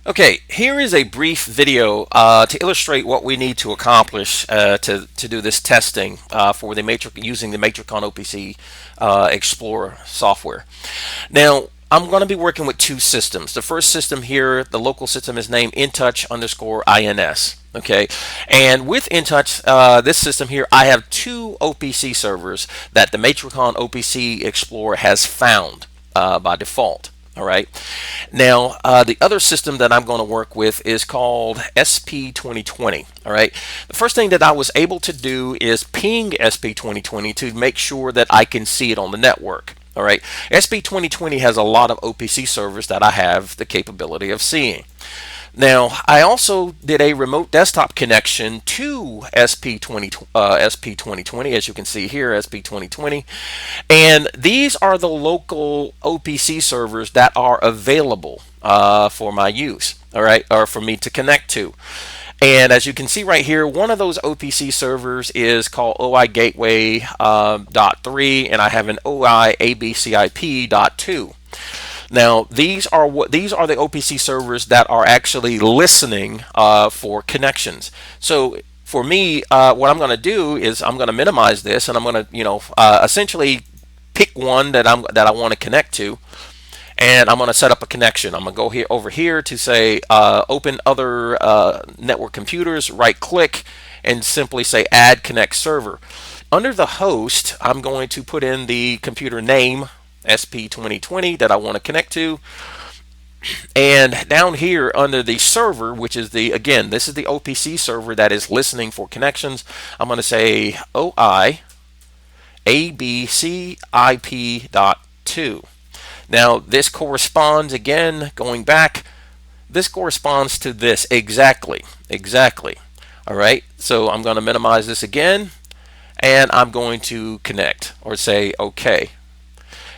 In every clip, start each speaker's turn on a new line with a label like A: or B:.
A: Okay, here is a brief video to illustrate what we need to accomplish to do this testing for the using the Matrikon OPC Explorer software. Now, I'm going to be working with two systems. The first system here, the local system, is named InTouch_INS. Okay, and with InTouch, this system here, I have two OPC servers that the Matrikon OPC Explorer has found by default. All right. Now, the other system that I'm going to work with is called SP2020. All right. The first thing that I was able to do is ping SP2020 to make sure that I can see it on the network. All right. SP2020 has a lot of OPC servers that I have the capability of seeing. Now, I also did a remote desktop connection to SP2020, as you can see here, SP2020. And these are the local OPC servers that are available for my use, all right, or for me to connect to. And as you can see right here, one of those OPC servers is called OI Gateway .3, and I have an OI ABCIP .2. Now, these are the OPC servers that are actually listening for connections. So for me, what I'm going to do is I'm going to minimize this, and I'm going to essentially pick one that I want to connect to, and I'm going to set up a connection. I'm going to go over here to say open other network computers, right click, and simply say add connect server. Under the host, I'm going to put in the computer name SP2020 that I want to connect to, and down here under the server, which is this is the OPC server that is listening for connections, I'm going to say OI ABCIP.2. Now this corresponds, again going back, this corresponds to this exactly. All right, so I'm going to minimize this again, and I'm going to connect or say OK.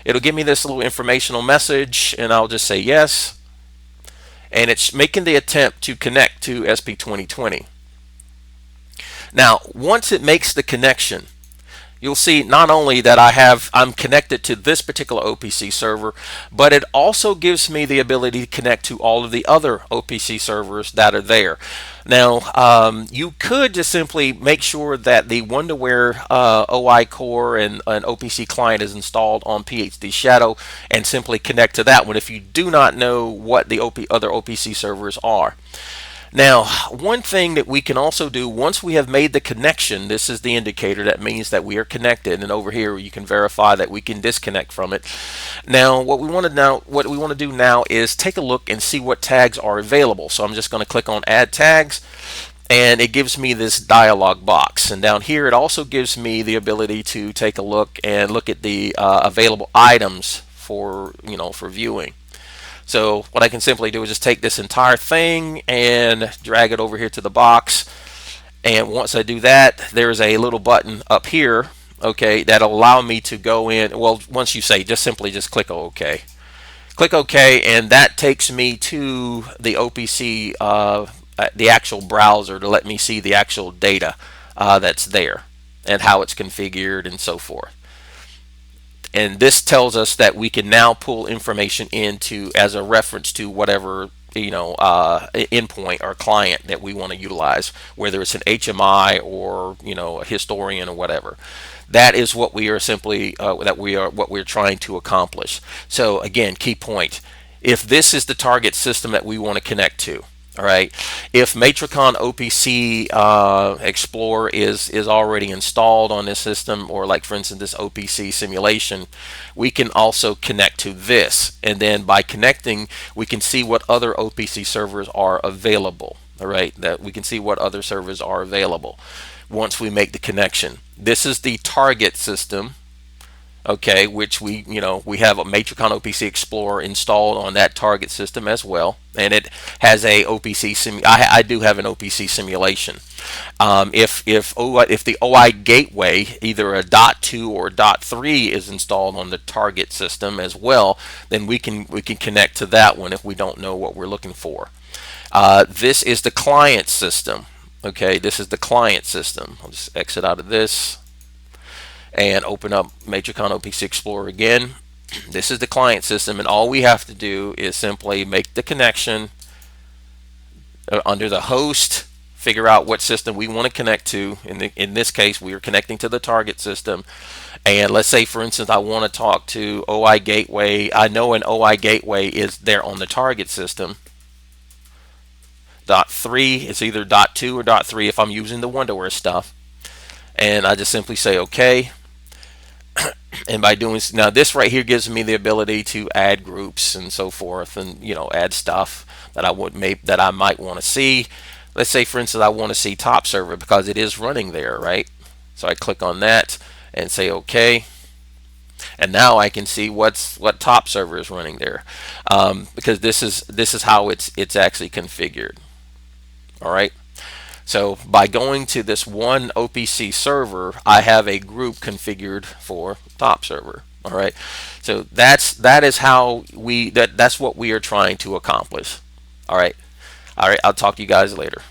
A: It'll give me this little informational message, and I'll just say yes. And it's making the attempt to connect to SP2020. Now, once it makes the connection, you'll see not only that I'm connected to this particular OPC server, but it also gives me the ability to connect to all of the other OPC servers that are there. Now, you could just simply make sure that the Wonderware OI core and an OPC client is installed on PhD Shadow and simply connect to that one if you do not know what the other OPC servers are. Now, one thing that we can also do once we have made the connection, this is the indicator that means that we are connected, and over here you can verify that we can disconnect from it. Now, what we want to do now is take a look and see what tags are available. So I'm just going to click on Add Tags, and it gives me this dialog box. And down here it also gives me the ability to take a look and look at the available items for viewing. So what I can simply do is just take this entire thing and drag it over here to the box. And once I do that, there's a little button up here, okay, that'll allow me to go in. Well, once you say, just click OK. Click OK, and that takes me to the OPC, the actual browser, to let me see the actual data that's there and how it's configured and so forth. And this tells us that we can now pull information into as a reference to whatever endpoint or client that we want to utilize, whether it's an HMI or a historian or whatever. That is what we are simply what we're trying to accomplish. So again, key point: if this is the target system that we want to connect to, all right, if Matrikon OPC Explorer is already installed on this system, or like for instance this OPC simulation, we can also connect to this, and then by connecting we can see what other OPC servers are available. All right, that we can see what other servers are available once we make the connection. This is the target system, okay, which we have a Matrikon OPC Explorer installed on that target system as well, and it has a OPC I do have an OPC simulation. If the OI gateway, either a .2 or .3, is installed on the target system as well, then we can connect to that one if we don't know what we're looking for. This is the client system. Okay, this is the client system. I'll just exit out of this and open up Matrikon OPC Explorer again. This is the client system, and all we have to do is simply make the connection, under the host, figure out what system we want to connect to. In this case, we are connecting to the target system. And let's say, for instance, I want to talk to OI gateway. I know an OI gateway is there on the target system. Dot 3, it's either dot 2 or dot 3 if I'm using the Wonderware stuff. And I just simply say OK. And by doing now, this right here gives me the ability to add groups and so forth, and add stuff that I might want to see. Let's say, for instance, I want to see top server because it is running there, right? So I click on that and say OK. And now I can see what top server is running there, because this is how it's actually configured. All right. So by going to this one OPC server, I have a group configured for top server. All right. So that's what we are trying to accomplish. All right. All right. I'll talk to you guys later.